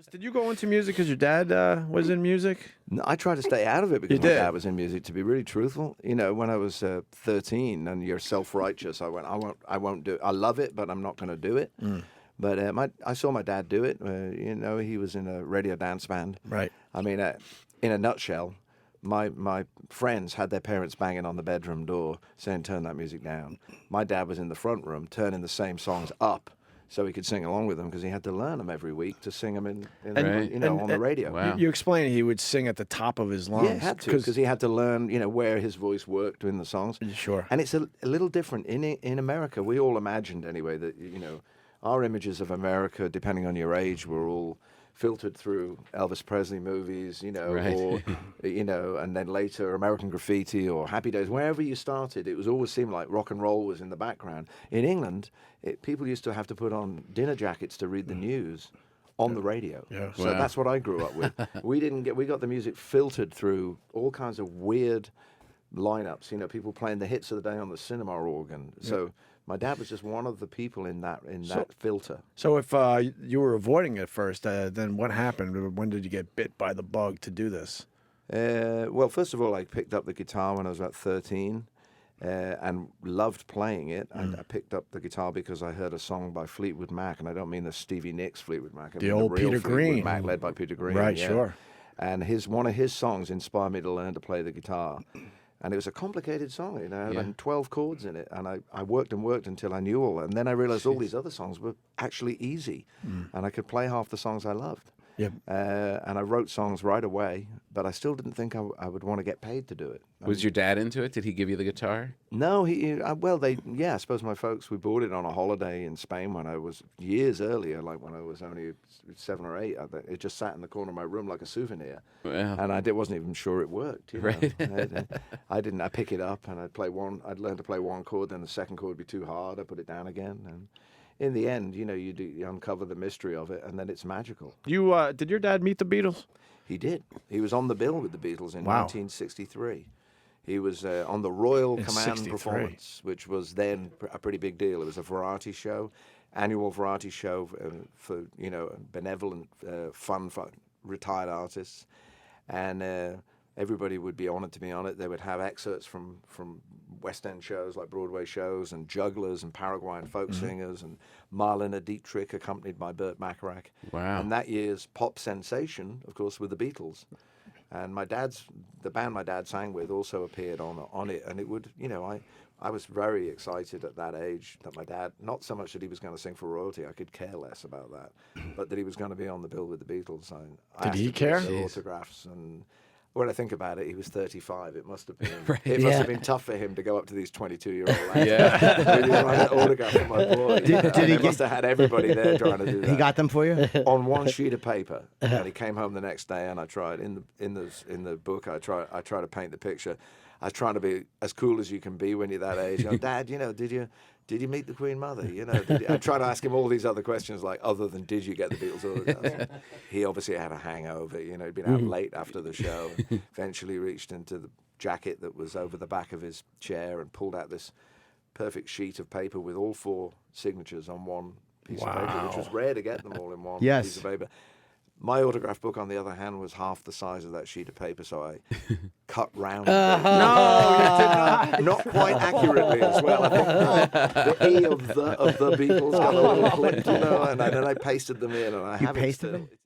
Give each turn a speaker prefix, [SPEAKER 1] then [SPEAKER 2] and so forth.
[SPEAKER 1] Elvis, did you go into music because your dad was in music?
[SPEAKER 2] No, I tried to stay out of it because
[SPEAKER 1] You
[SPEAKER 2] my
[SPEAKER 1] did?
[SPEAKER 2] dad was in music. To be really truthful, you know, when I was 13 and you're self-righteous, I won't do it. I love it, but I'm not going to do it. But I saw my dad do it. You know, he was in a radio dance band.
[SPEAKER 1] Right.
[SPEAKER 2] I mean, in a nutshell, my friends had their parents banging on the bedroom door saying, "Turn that music down." My dad was in the front room turning the same songs up so he could sing along with them because he had to learn them every week to sing them on the radio.
[SPEAKER 3] Wow.
[SPEAKER 1] You explained he would sing at the top of his lungs.
[SPEAKER 2] Yeah, had to because he had to learn, you know, where his voice worked in the songs.
[SPEAKER 1] Sure.
[SPEAKER 2] And it's a little different in America. We all imagined anyway that, you know, our images of America, depending on your age, were all filtered through Elvis Presley movies, you know,
[SPEAKER 3] Right.
[SPEAKER 2] or, you know, and then later American Graffiti or Happy Days. Wherever you started, it was always seemed like rock and roll was in the background. In England, people used to have to put on dinner jackets to read the news on the radio.
[SPEAKER 1] Yeah.
[SPEAKER 2] So
[SPEAKER 3] Wow.
[SPEAKER 2] that's what I grew up with. We got the music filtered through all kinds of weird lineups, you know, people playing the hits of the day on the cinema organ. So my dad was just one of the people in that filter.
[SPEAKER 1] So if you were avoiding it first, then what happened? When did you get bit by the bug to do this?
[SPEAKER 2] Well, first of all, I picked up the guitar when I was about 13 and loved playing it. I picked up the guitar because I heard a song by Fleetwood Mac, and I don't mean the Stevie Nicks Fleetwood Mac. I
[SPEAKER 1] The
[SPEAKER 2] mean
[SPEAKER 1] old
[SPEAKER 2] real
[SPEAKER 1] Peter
[SPEAKER 2] Fleetwood
[SPEAKER 1] Green.
[SPEAKER 2] Mac, led by Peter Green.
[SPEAKER 1] Right,
[SPEAKER 2] yeah.
[SPEAKER 1] sure.
[SPEAKER 2] And one of his songs inspired me to learn to play the guitar. And it was a complicated song, you know, it had 12 chords in it. And I worked and worked until I knew all that. And then I realized all these other songs were actually easy. And I could play half the songs I loved.
[SPEAKER 1] Yep.
[SPEAKER 2] And I wrote songs right away, but I still didn't think I would want to get paid to do it.
[SPEAKER 3] Was your dad into it? Did he give you the guitar?
[SPEAKER 2] No, I suppose my folks, we bought it on a holiday in Spain when I was years earlier, like when I was only 7 or 8. It just sat in the corner of my room like a souvenir.
[SPEAKER 3] Wow.
[SPEAKER 2] And I wasn't even sure it worked. You know?
[SPEAKER 3] Right.
[SPEAKER 2] I pick it up and I'd learn to play one chord, then the second chord would be too hard. I put it down again. And in the end, you know, you uncover the mystery of it and then it's magical.
[SPEAKER 1] Did your dad meet the Beatles?
[SPEAKER 2] He did. He was on the bill with the Beatles in
[SPEAKER 1] Wow.
[SPEAKER 2] 1963. He was on the Royal
[SPEAKER 1] In
[SPEAKER 2] Command
[SPEAKER 1] 63.
[SPEAKER 2] Performance, which was then a pretty big deal. It was a variety show, annual variety show for you know, benevolent, fun for retired artists, and everybody would be honored to be on it. They would have excerpts from West End shows like Broadway shows, and jugglers and Paraguayan folk singers, and Marlene Dietrich accompanied by Burt Bacharach.
[SPEAKER 3] Wow.
[SPEAKER 2] And that year's pop sensation, of course, were the Beatles. And the band my dad sang with also appeared on it, and it would, you know, I was very excited at that age that my dad, not so much that he was going to sing for royalty, I could care less about that, but that he was going to be on the bill with the Beatles. I
[SPEAKER 1] Did
[SPEAKER 2] asked
[SPEAKER 1] he
[SPEAKER 2] him to
[SPEAKER 1] care?
[SPEAKER 2] get their
[SPEAKER 3] Jeez.
[SPEAKER 2] autographs, and when I think about it, he was 35. It must have been
[SPEAKER 3] Right.
[SPEAKER 2] it must have been tough for him to go up to these 22-year-old lads.
[SPEAKER 3] Yeah.
[SPEAKER 2] Really want an autograph from my boy.
[SPEAKER 4] Did he
[SPEAKER 2] They must have had everybody there trying to do that
[SPEAKER 4] He got them for you?
[SPEAKER 2] on one sheet of paper, and he came home the next day. And I tried in the book. I try to paint the picture. I was trying to be as cool as you can be when you're that age. You know, Dad, you know, did you meet the Queen Mother? You know, I try to ask him all these other questions, like other than did you get the Beatles autographs? He obviously had a hangover. You know, he'd been out late after the show. Eventually reached into the jacket that was over the back of his chair and pulled out this perfect sheet of paper with all 4 signatures on one piece of paper, which was rare to get them all in one
[SPEAKER 4] Yes.
[SPEAKER 2] piece of paper. My autograph book, on the other hand, was half the size of that sheet of paper, so I cut round.
[SPEAKER 1] No, you did not.
[SPEAKER 2] Not quite accurately as well. I think the E of the Beatles got a little clipped, you know, and then I pasted them in, and I haven't
[SPEAKER 4] pasted
[SPEAKER 2] still.
[SPEAKER 4] them?